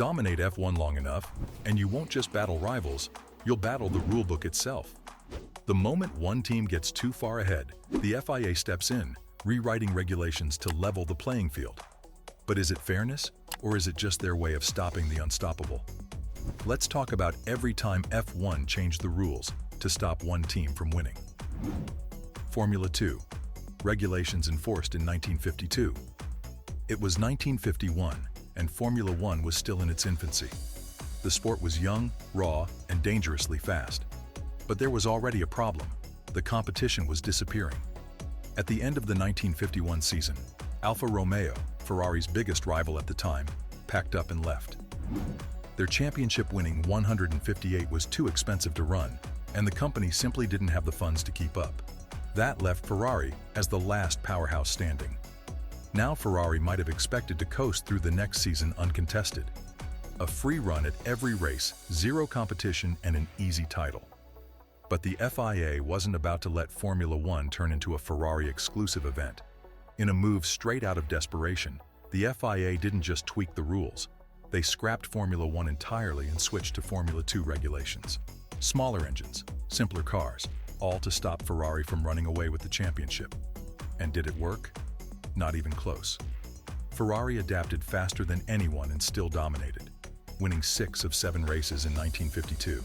Dominate F1 long enough, and you won't just battle rivals, you'll battle the rulebook itself. The moment one team gets too far ahead, the FIA steps in, rewriting regulations to level the playing field. But is it fairness, or is it just their way of stopping the unstoppable? Let's talk about every time F1 changed the rules to stop one team from winning. Formula 2. Regulations enforced in 1952. It was 1951, and Formula 1 was still in its infancy. The sport was young, raw, and dangerously fast. But there was already a problem. The competition was disappearing. At the end of the 1951 season, Alfa Romeo, Ferrari's biggest rival at the time, packed up and left. Their championship-winning 158 was too expensive to run, and the company simply didn't have the funds to keep up. That left Ferrari as the last powerhouse standing. Now Ferrari might have expected to coast through the next season uncontested. A free run at every race, zero competition, and an easy title. But the FIA wasn't about to let Formula 1 turn into a Ferrari-exclusive event. In a move straight out of desperation, the FIA didn't just tweak the rules. They scrapped Formula 1 entirely and switched to Formula 2 regulations. Smaller engines, simpler cars, all to stop Ferrari from running away with the championship. And did it work? Not even close. Ferrari adapted faster than anyone and still dominated, winning 6 of 7 races in 1952.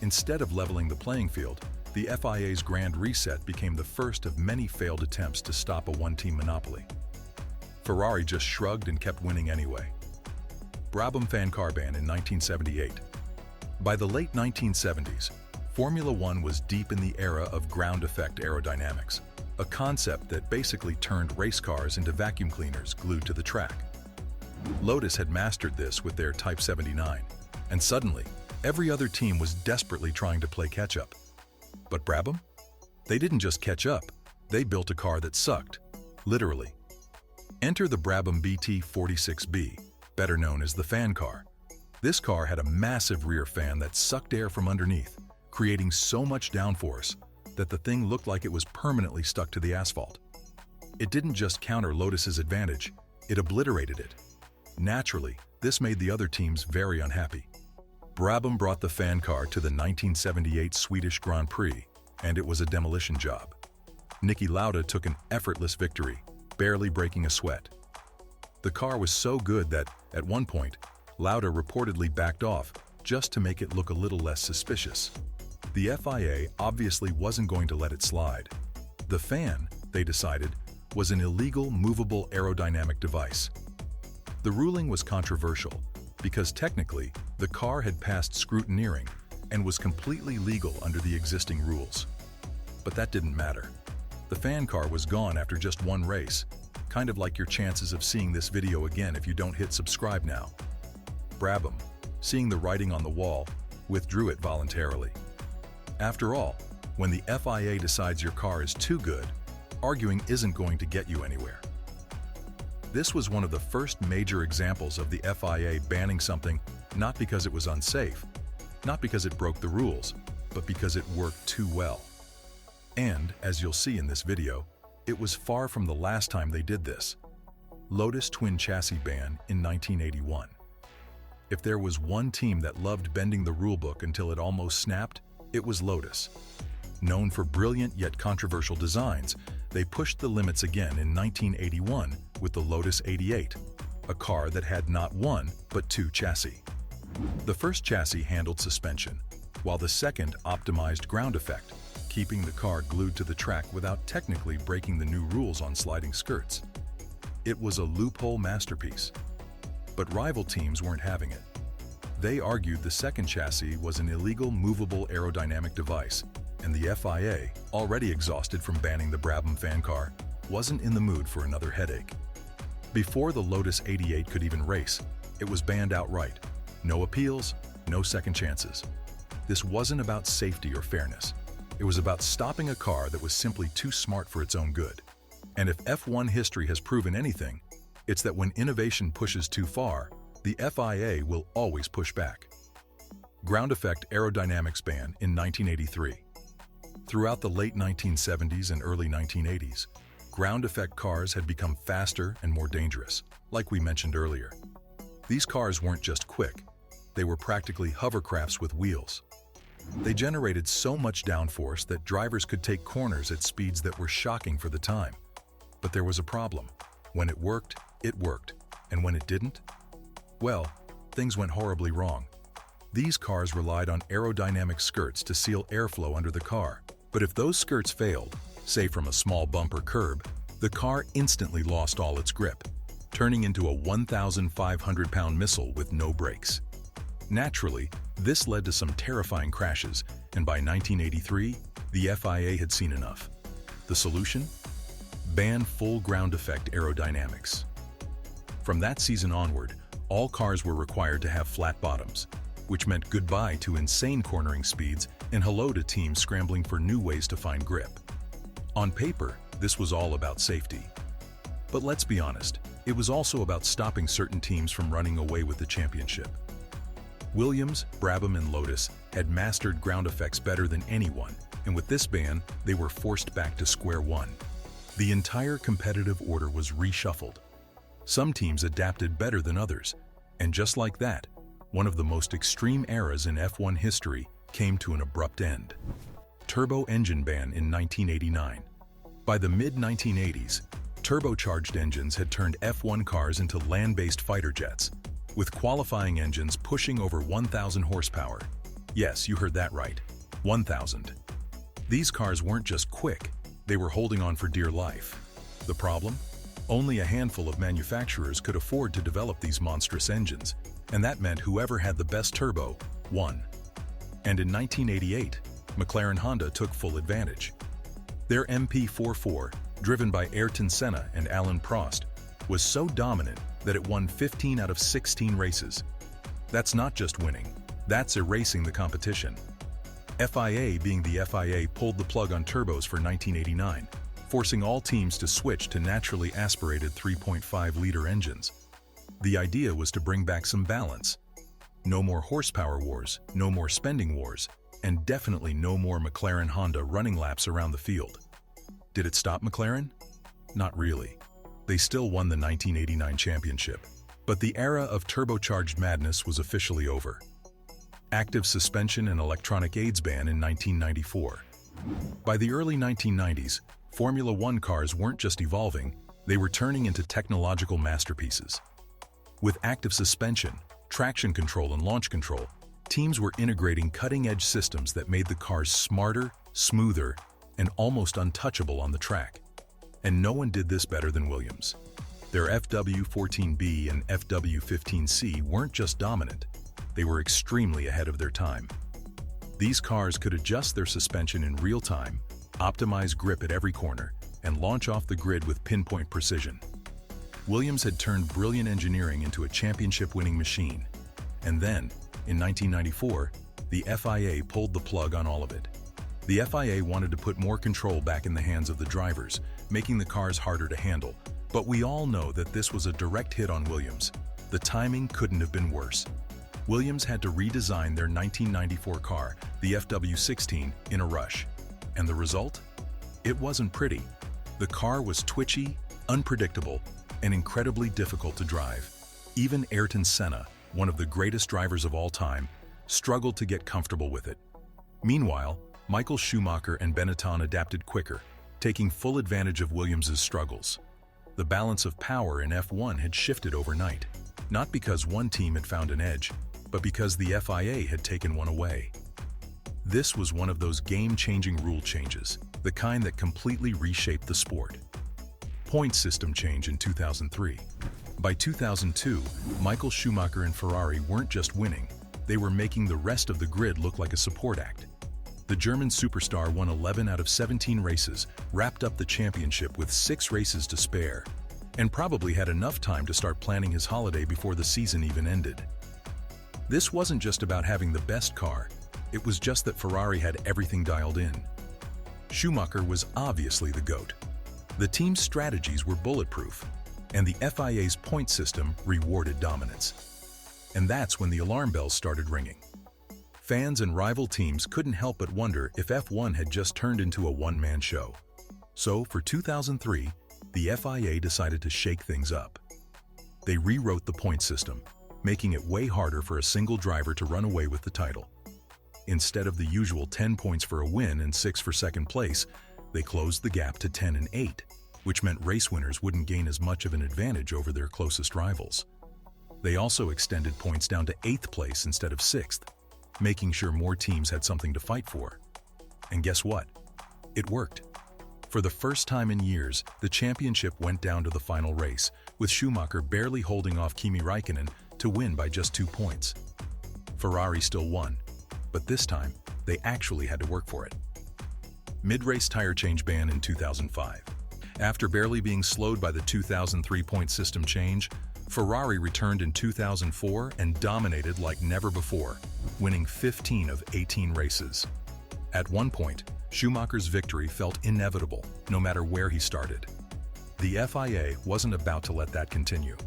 Instead of leveling the playing field, the FIA's Grand Reset became the first of many failed attempts to stop a one-team monopoly. Ferrari just shrugged and kept winning anyway. Brabham fan car ban in 1978. By the late 1970s, Formula 1 was deep in the era of ground effect aerodynamics, a concept that basically turned race cars into vacuum cleaners glued to the track. Lotus had mastered this with their Type 79, and suddenly, every other team was desperately trying to play catch-up. But Brabham? They didn't just catch up, they built a car that sucked, literally. Enter the Brabham BT46B, better known as the fan car. This car had a massive rear fan that sucked air from underneath, creating so much downforce that the thing looked like it was permanently stuck to the asphalt. It didn't just counter Lotus's advantage, it obliterated it. Naturally, this made the other teams very unhappy. Brabham brought the fan car to the 1978 Swedish Grand Prix, and it was a demolition job. Niki Lauda took an effortless victory, barely breaking a sweat. The car was so good that, at one point, Lauda reportedly backed off just to make it look a little less suspicious. The FIA obviously wasn't going to let it slide. The fan, they decided, was an illegal movable aerodynamic device. The ruling was controversial because technically, the car had passed scrutineering and was completely legal under the existing rules. But that didn't matter. The fan car was gone after just one race, kind of like your chances of seeing this video again if you don't hit subscribe now. Brabham, seeing the writing on the wall, withdrew it voluntarily. After all, when the FIA decides your car is too good, arguing isn't going to get you anywhere. This was one of the first major examples of the FIA banning something not because it was unsafe, not because it broke the rules, but because it worked too well. And, as you'll see in this video, it was far from the last time they did this. Lotus twin chassis ban in 1981. If there was one team that loved bending the rulebook until it almost snapped, it was Lotus. Known for brilliant yet controversial designs, they pushed the limits again in 1981 with the Lotus 88, a car that had not one, but 2 chassis. The first chassis handled suspension, while the second optimized ground effect, keeping the car glued to the track without technically breaking the new rules on sliding skirts. It was a loophole masterpiece. But rival teams weren't having it. They argued the second chassis was an illegal movable aerodynamic device, and the FIA, already exhausted from banning the Brabham fan car, wasn't in the mood for another headache. Before the Lotus 88 could even race, it was banned outright. No appeals, no second chances. This wasn't about safety or fairness. It was about stopping a car that was simply too smart for its own good. And if F1 history has proven anything, it's that when innovation pushes too far, the FIA will always push back. Ground effect aerodynamics ban in 1983. Throughout the late 1970s and early 1980s, ground effect cars had become faster and more dangerous, like we mentioned earlier. These cars weren't just quick, they were practically hovercrafts with wheels. They generated so much downforce that drivers could take corners at speeds that were shocking for the time. But there was a problem. When it worked, and when it didn't, well, things went horribly wrong. These cars relied on aerodynamic skirts to seal airflow under the car. But if those skirts failed, say from a small bump or curb, the car instantly lost all its grip, turning into a 1,500-pound missile with no brakes. Naturally, this led to some terrifying crashes, and by 1983, the FIA had seen enough. The solution? Ban full ground effect aerodynamics. From that season onward, all cars were required to have flat bottoms, which meant goodbye to insane cornering speeds and hello to teams scrambling for new ways to find grip. On paper, this was all about safety. But let's be honest, it was also about stopping certain teams from running away with the championship. Williams, Brabham, and Lotus had mastered ground effects better than anyone, and with this ban, they were forced back to square one. The entire competitive order was reshuffled. Some teams adapted better than others, and just like that, one of the most extreme eras in F1 history came to an abrupt end. Turbo engine ban in 1989. By the mid-1980s, turbocharged engines had turned F1 cars into land-based fighter jets, with qualifying engines pushing over 1,000 horsepower. Yes, you heard that right, 1,000. These cars weren't just quick, they were holding on for dear life. The problem? Only a handful of manufacturers could afford to develop these monstrous engines, and that meant whoever had the best turbo won. And in 1988, McLaren Honda took full advantage. Their MP44, driven by Ayrton Senna and Alain Prost, was so dominant that it won 15 out of 16 races. That's not just winning, that's erasing the competition. FIA, being the FIA, pulled the plug on turbos for 1989, forcing all teams to switch to naturally aspirated 3.5-liter engines. The idea was to bring back some balance. No more horsepower wars, no more spending wars, and definitely no more McLaren Honda running laps around the field. Did it stop McLaren? Not really. They still won the 1989 championship, but the era of turbocharged madness was officially over. Active suspension and electronic aids ban in 1994. By the early 1990s, Formula One cars weren't just evolving, they were turning into technological masterpieces. With active suspension, traction control, and launch control, teams were integrating cutting-edge systems that made the cars smarter, smoother, and almost untouchable on the track. And no one did this better than Williams. Their FW14B and FW15C weren't just dominant, they were extremely ahead of their time. These cars could adjust their suspension in real time, optimize grip at every corner, and launch off the grid with pinpoint precision. Williams had turned brilliant engineering into a championship-winning machine. And then, in 1994, the FIA pulled the plug on all of it. The FIA wanted to put more control back in the hands of the drivers, making the cars harder to handle. But we all know that this was a direct hit on Williams. The timing couldn't have been worse. Williams had to redesign their 1994 car, the FW16, in a rush. And the result? It wasn't pretty. The car was twitchy, unpredictable, and incredibly difficult to drive. Even Ayrton Senna, one of the greatest drivers of all time, struggled to get comfortable with it. Meanwhile, Michael Schumacher and Benetton adapted quicker, taking full advantage of Williams's struggles. The balance of power in F1 had shifted overnight, not because one team had found an edge, but because the FIA had taken one away. This was one of those game-changing rule changes, the kind that completely reshaped the sport. Point system change in 2003. By 2002, Michael Schumacher and Ferrari weren't just winning, they were making the rest of the grid look like a support act. The German superstar won 11 out of 17 races, wrapped up the championship with 6 races to spare, and probably had enough time to start planning his holiday before the season even ended. This wasn't just about having the best car, it was just that Ferrari had everything dialed in. Schumacher was obviously the GOAT. The team's strategies were bulletproof, and the FIA's point system rewarded dominance. And that's when the alarm bells started ringing. Fans and rival teams couldn't help but wonder if F1 had just turned into a one-man show. So, for 2003, the FIA decided to shake things up. They rewrote the point system, making it way harder for a single driver to run away with the title. Instead of the usual 10 points for a win and 6 for second place, they closed the gap to 10 and 8, which meant race winners wouldn't gain as much of an advantage over their closest rivals. They also extended points down to 8th place instead of 6th, making sure more teams had something to fight for. And guess what? It worked. For the first time in years, the championship went down to the final race, with Schumacher barely holding off Kimi Räikkönen to win by just 2 points. Ferrari still won, but this time, they actually had to work for it. Mid-race tire change ban in 2005. After barely being slowed by the 2003 point system change, Ferrari returned in 2004 and dominated like never before, winning 15 of 18 races. At one point, Schumacher's victory felt inevitable, no matter where he started. The FIA wasn't about to let that continue.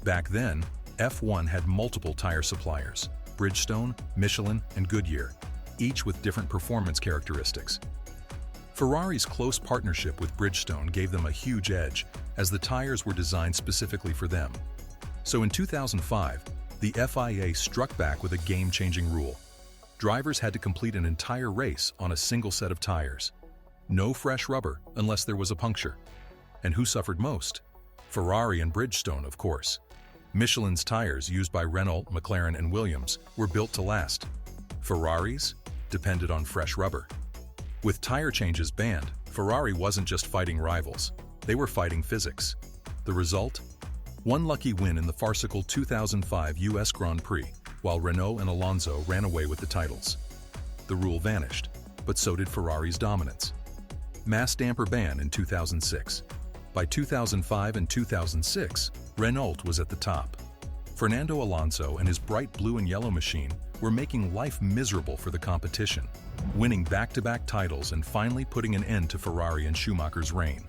Back then, F1 had multiple tire suppliers, Bridgestone, Michelin, and Goodyear, each with different performance characteristics. Ferrari's close partnership with Bridgestone gave them a huge edge, as the tires were designed specifically for them. So in 2005, the FIA struck back with a game-changing rule. Drivers had to complete an entire race on a single set of tires. No fresh rubber unless there was a puncture. And who suffered most? Ferrari and Bridgestone, of course. Michelin's tires, used by Renault, McLaren, and Williams, were built to last. Ferrari's depended on fresh rubber. With tire changes banned, Ferrari wasn't just fighting rivals. They were fighting physics. The result? One lucky win in the farcical 2005 US Grand Prix, while Renault and Alonso ran away with the titles. The rule vanished, but so did Ferrari's dominance. Mass damper ban in 2006. By 2005 and 2006, Renault was at the top. Fernando Alonso and his bright blue and yellow machine were making life miserable for the competition, winning back-to-back titles and finally putting an end to Ferrari and Schumacher's reign.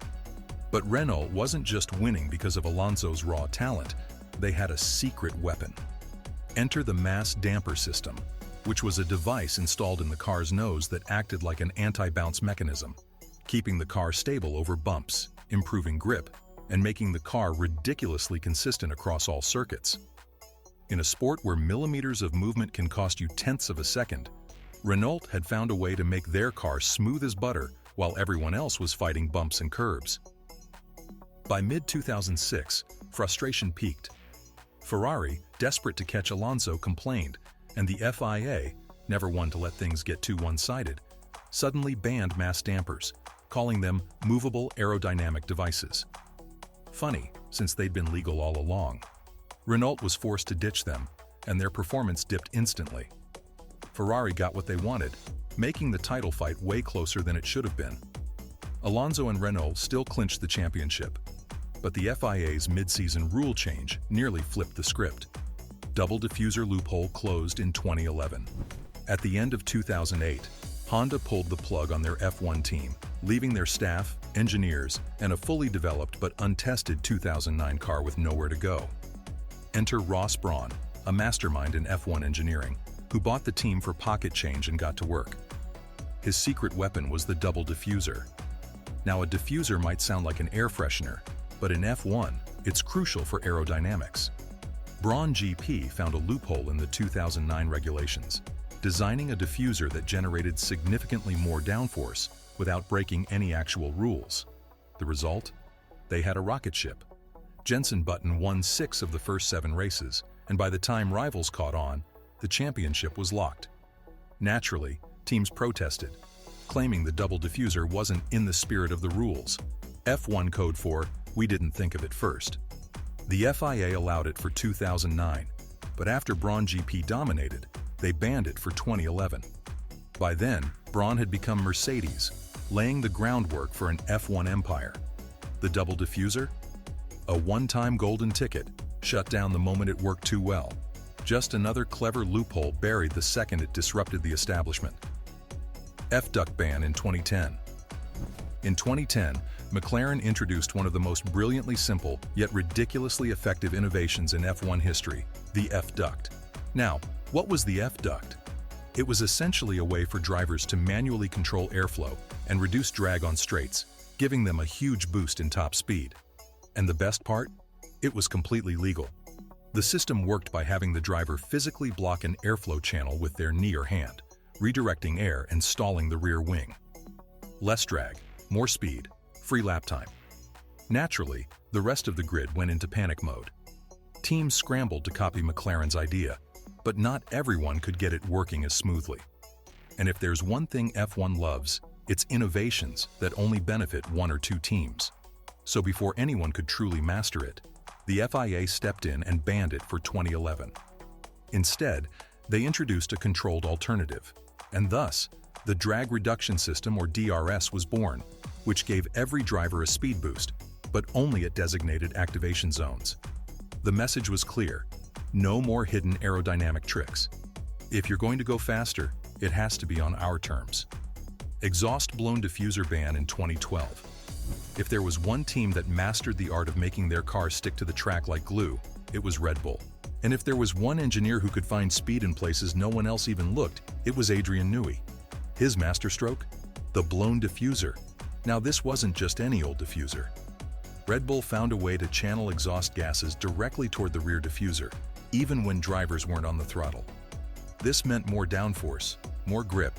But Renault wasn't just winning because of Alonso's raw talent, they had a secret weapon. Enter the mass damper system, which was a device installed in the car's nose that acted like an anti-bounce mechanism, keeping the car stable over bumps, improving grip, and making the car ridiculously consistent across all circuits. In a sport where millimeters of movement can cost you tenths of a second, Renault had found a way to make their car smooth as butter while everyone else was fighting bumps and curbs. By mid-2006, frustration peaked. Ferrari, desperate to catch Alonso, complained, and the FIA, never one to let things get too one-sided, suddenly banned mass dampers, calling them movable aerodynamic devices. Funny, since they'd been legal all along. Renault was forced to ditch them, and their performance dipped instantly. Ferrari got what they wanted, making the title fight way closer than it should have been. Alonso and Renault still clinched the championship, but the FIA's mid-season rule change nearly flipped the script. Double diffuser loophole closed in 2011. At the end of 2008, Honda pulled the plug on their F1 team, leaving their staff, engineers, and a fully developed but untested 2009 car with nowhere to go. Enter Ross Brawn, a mastermind in F1 engineering, who bought the team for pocket change and got to work. His secret weapon was the double diffuser. Now, a diffuser might sound like an air freshener, but in F1, it's crucial for aerodynamics. Brawn GP found a loophole in the 2009 regulations, designing a diffuser that generated significantly more downforce without breaking any actual rules. The result? They had a rocket ship. Jenson Button won 6 of the first 7 races, and by the time rivals caught on, the championship was locked. Naturally, teams protested, claiming the double diffuser wasn't in the spirit of the rules. F1 code for, "We didn't think of it first." The FIA allowed it for 2009, but after Brawn GP dominated, they banned it for 2011. By then, Brawn had become Mercedes, laying the groundwork for an F1 empire. The double diffuser? A one-time golden ticket, shut down the moment it worked too well. Just another clever loophole buried the second it disrupted the establishment. F-duct ban in 2010. In 2010, McLaren introduced one of the most brilliantly simple yet ridiculously effective innovations in F1 history, the F-duct. Now, what was the F-duct? It was essentially a way for drivers to manually control airflow and reduce drag on straights, giving them a huge boost in top speed. And the best part? It was completely legal. The system worked by having the driver physically block an airflow channel with their knee or hand, redirecting air and stalling the rear wing. Less drag, more speed, free lap time. Naturally, the rest of the grid went into panic mode. Teams scrambled to copy McLaren's idea, but not everyone could get it working as smoothly. And if there's one thing F1 loves, it's innovations that only benefit one or two teams. So before anyone could truly master it, the FIA stepped in and banned it for 2011. Instead, they introduced a controlled alternative, and thus, the drag reduction system, or DRS, was born, which gave every driver a speed boost, but only at designated activation zones. The message was clear: no more hidden aerodynamic tricks. If you're going to go faster, it has to be on our terms. Exhaust-blown diffuser ban in 2012. If there was one team that mastered the art of making their car stick to the track like glue, it was Red Bull. And if there was one engineer who could find speed in places no one else even looked, it was Adrian Newey. His masterstroke? The blown diffuser. Now this wasn't just any old diffuser. Red Bull found a way to channel exhaust gases directly toward the rear diffuser, even when drivers weren't on the throttle. This meant more downforce, more grip,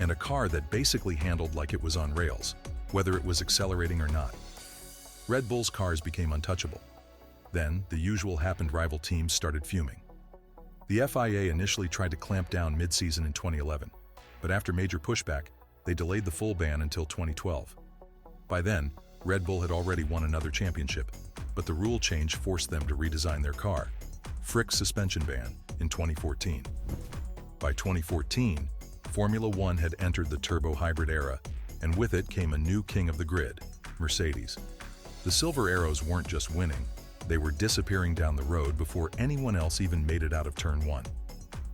and a car that basically handled like it was on rails, whether it was accelerating or not. Red Bull's cars became untouchable. Then, the usual happened: rival teams started fuming. The FIA initially tried to clamp down mid-season in 2011, but after major pushback, they delayed the full ban until 2012. By then, Red Bull had already won another championship, but the rule change forced them to redesign their car. Frick's suspension ban in 2014. By 2014, Formula One had entered the turbo-hybrid era, and with it came a new king of the grid, Mercedes. The Silver Arrows weren't just winning, they were disappearing down the road before anyone else even made it out of Turn 1.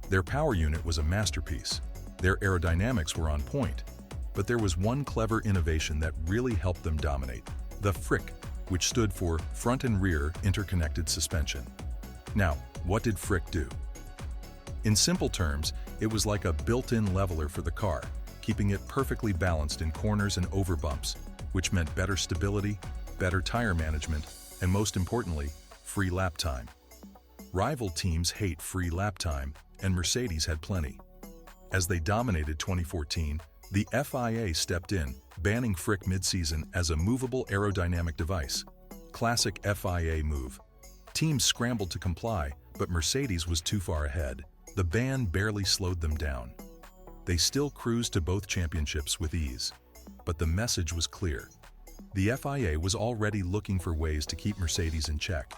Their power unit was a masterpiece, their aerodynamics were on point, but there was one clever innovation that really helped them dominate: the Frick, which stood for Front and Rear Interconnected Suspension. Now, what did Frick do? In simple terms, it was like a built-in leveler for the car, keeping it perfectly balanced in corners and over bumps, which meant better stability, better tire management, and most importantly, free lap time. Rival teams hate free lap time, and Mercedes had plenty. As they dominated 2014, the FIA stepped in, banning Frick mid-season as a movable aerodynamic device. Classic FIA move. Teams scrambled to comply, but Mercedes was too far ahead. The ban barely slowed them down. They still cruised to both championships with ease. But the message was clear. The FIA was already looking for ways to keep Mercedes in check.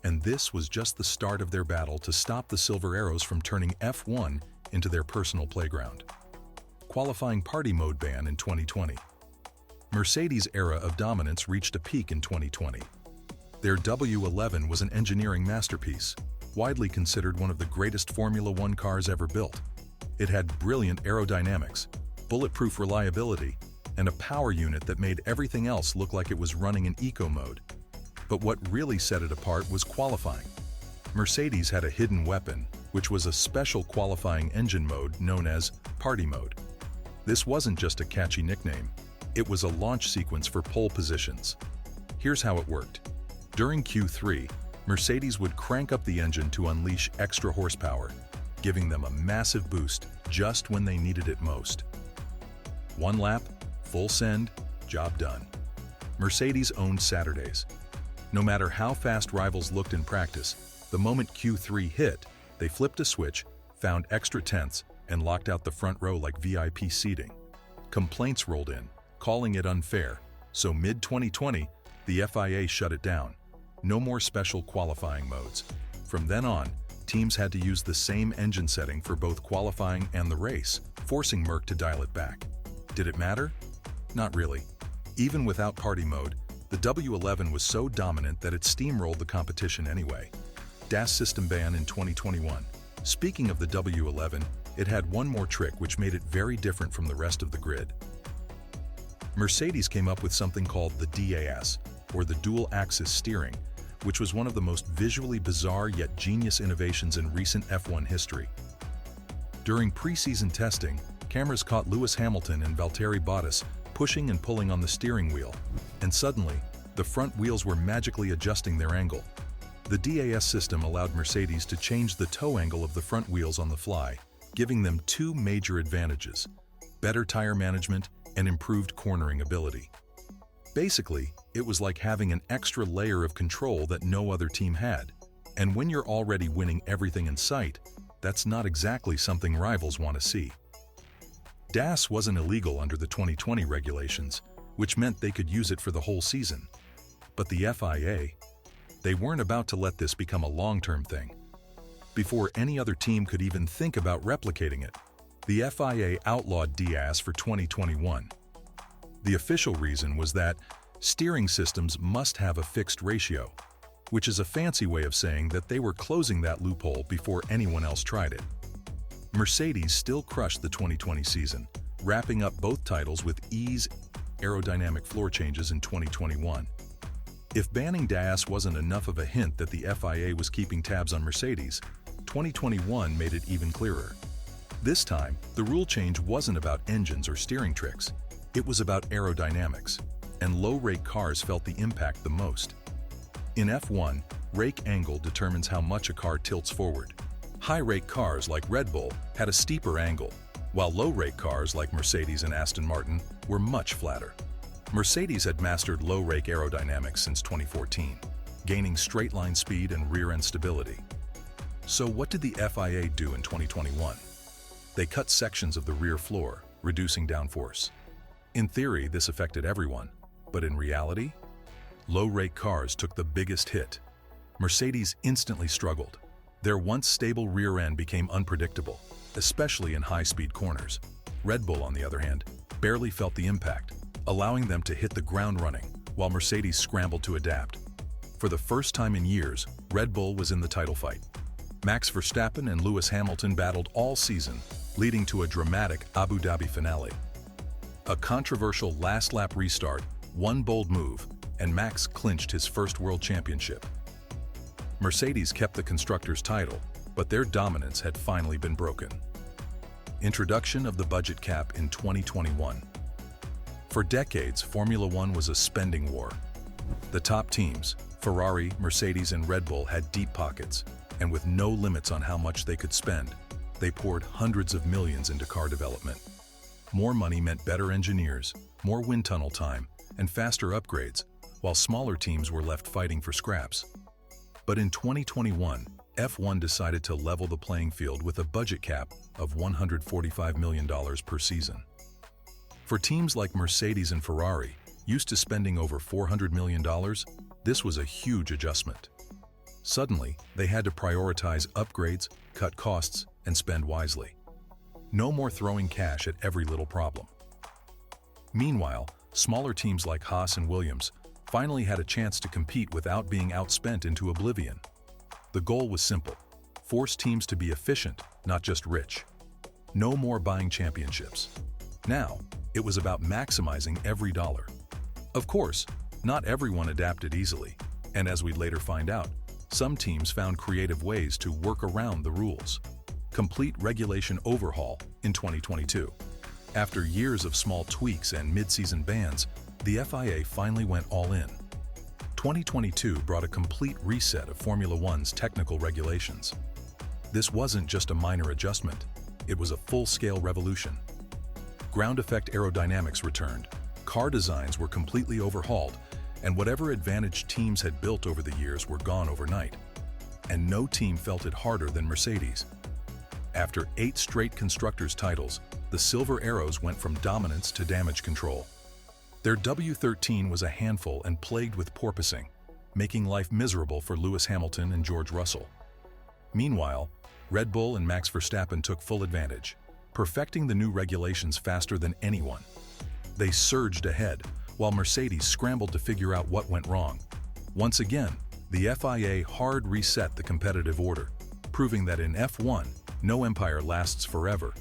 And this was just the start of their battle to stop the Silver Arrows from turning F1 into their personal playground. Qualifying party mode ban in 2020. Mercedes' era of dominance reached a peak in 2020. Their W11 was an engineering masterpiece, widely considered one of the greatest Formula One cars ever built. It had brilliant aerodynamics, bulletproof reliability, and a power unit that made everything else look like it was running in eco mode. But what really set it apart was qualifying. Mercedes had a hidden weapon, which was a special qualifying engine mode known as party mode. This wasn't just a catchy nickname, it was a launch sequence for pole positions. Here's how it worked. During Q3, Mercedes would crank up the engine to unleash extra horsepower, giving them a massive boost just when they needed it most. One lap, full send, job done. Mercedes owned Saturdays. No matter how fast rivals looked in practice, the moment Q3 hit, they flipped a switch, found extra tenths, and locked out the front row like VIP seating. Complaints rolled in, calling it unfair, so mid-2020, the FIA shut it down. No more special qualifying modes. From then on, teams had to use the same engine setting for both qualifying and the race, forcing Merc to dial it back. Did it matter? Not really. Even without party mode, the W11 was so dominant that it steamrolled the competition anyway. DAS system ban in 2021. Speaking of the W11, it had one more trick which made it very different from the rest of the grid. Mercedes came up with something called the DAS, or the dual-axis steering, which was one of the most visually bizarre yet genius innovations in recent F1 history. During pre-season testing, cameras caught Lewis Hamilton and Valtteri Bottas pushing and pulling on the steering wheel, and suddenly, the front wheels were magically adjusting their angle. The DAS system allowed Mercedes to change the toe angle of the front wheels on the fly, giving them two major advantages: better tire management and improved cornering ability. Basically, it was like having an extra layer of control that no other team had. And when you're already winning everything in sight, that's not exactly something rivals want to see. DAS wasn't illegal under the 2020 regulations, which meant they could use it for the whole season. But the FIA, they weren't about to let this become a long-term thing. Before any other team could even think about replicating it, the FIA outlawed DAS for 2021. The official reason was that steering systems must have a fixed ratio, which is a fancy way of saying that they were closing that loophole before anyone else tried it. Mercedes still crushed the 2020 season, wrapping up both titles with ease. Aerodynamic floor changes in 2021. If banning DAS wasn't enough of a hint that the FIA was keeping tabs on Mercedes, 2021 made it even clearer. This time, the rule change wasn't about engines or steering tricks. It was about aerodynamics, and low-rake cars felt the impact the most. In F1, rake angle determines how much a car tilts forward. High-rake cars like Red Bull had a steeper angle, while low-rake cars like Mercedes and Aston Martin were much flatter. Mercedes had mastered low-rake aerodynamics since 2014, gaining straight-line speed and rear-end stability. So what did the FIA do in 2021? They cut sections of the rear floor, reducing downforce. In theory, this affected everyone, but in reality, low-rake cars took the biggest hit. Mercedes instantly struggled. Their once stable rear end became unpredictable, especially in high-speed corners. Red Bull, on the other hand, barely felt the impact, allowing them to hit the ground running, while Mercedes scrambled to adapt. For the first time in years, Red Bull was in the title fight. Max Verstappen and Lewis Hamilton battled all season, leading to a dramatic Abu Dhabi finale. A controversial last-lap restart, one bold move, and Max clinched his first world championship. Mercedes kept the constructors' title, but their dominance had finally been broken. Introduction of the budget cap in 2021. For decades, Formula One was a spending war. The top teams, Ferrari, Mercedes, and Red Bull, had deep pockets, and with no limits on how much they could spend, they poured hundreds of millions into car development. More money meant better engineers, more wind tunnel time, and faster upgrades, while smaller teams were left fighting for scraps. But in 2021, F1 decided to level the playing field with a budget cap of $145 million per season. For teams like Mercedes and Ferrari, used to spending over $400 million, this was a huge adjustment. Suddenly, they had to prioritize upgrades, cut costs, and spend wisely. No more throwing cash at every little problem. Meanwhile, smaller teams like Haas and Williams finally had a chance to compete without being outspent into oblivion. The goal was simple: force teams to be efficient, not just rich. No more buying championships. Now, it was about maximizing every dollar. Of course, not everyone adapted easily, and as we'd later find out, some teams found creative ways to work around the rules. Complete regulation overhaul in 2022. After years of small tweaks and mid-season bans, the FIA finally went all in. 2022 brought a complete reset of Formula One's technical regulations. This wasn't just a minor adjustment, it was a full-scale revolution. Ground effect aerodynamics returned, car designs were completely overhauled, and whatever advantage teams had built over the years were gone overnight. And no team felt it harder than Mercedes. After 8 straight constructors' titles, the Silver Arrows went from dominance to damage control. Their W13 was a handful and plagued with porpoising, making life miserable for Lewis Hamilton and George Russell. Meanwhile, Red Bull and Max Verstappen took full advantage, perfecting the new regulations faster than anyone. They surged ahead, while Mercedes scrambled to figure out what went wrong. Once again, the FIA hard reset the competitive order, proving that in F1, no empire lasts forever.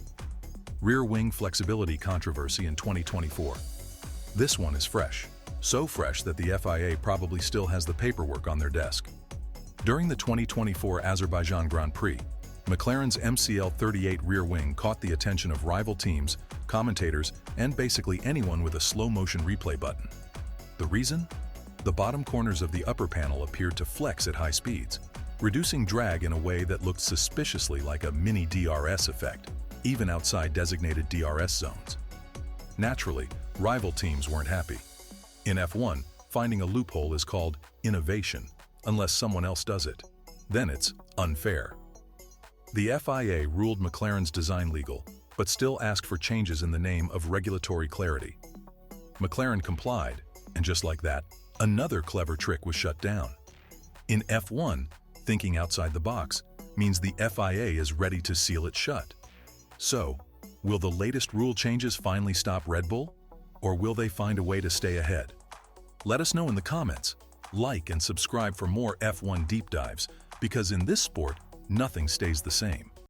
Rear wing flexibility controversy in 2024. This one is fresh, so fresh that the FIA probably still has the paperwork on their desk. During the 2024 Azerbaijan Grand Prix, McLaren's MCL38 rear wing caught the attention of rival teams, commentators, and basically anyone with a slow-motion replay button. The reason? The bottom corners of the upper panel appeared to flex at high speeds, reducing drag in a way that looked suspiciously like a mini DRS effect, even outside designated DRS zones. Naturally, rival teams weren't happy. In F1, finding a loophole is called innovation, unless someone else does it. Then it's unfair. The FIA ruled McLaren's design legal, but still asked for changes in the name of regulatory clarity. McLaren complied, and just like that, another clever trick was shut down. In F1, thinking outside the box means the FIA is ready to seal it shut. So, will the latest rule changes finally stop Red Bull? Or will they find a way to stay ahead? Let us know in the comments. Like and subscribe for more F1 deep dives, because in this sport, nothing stays the same.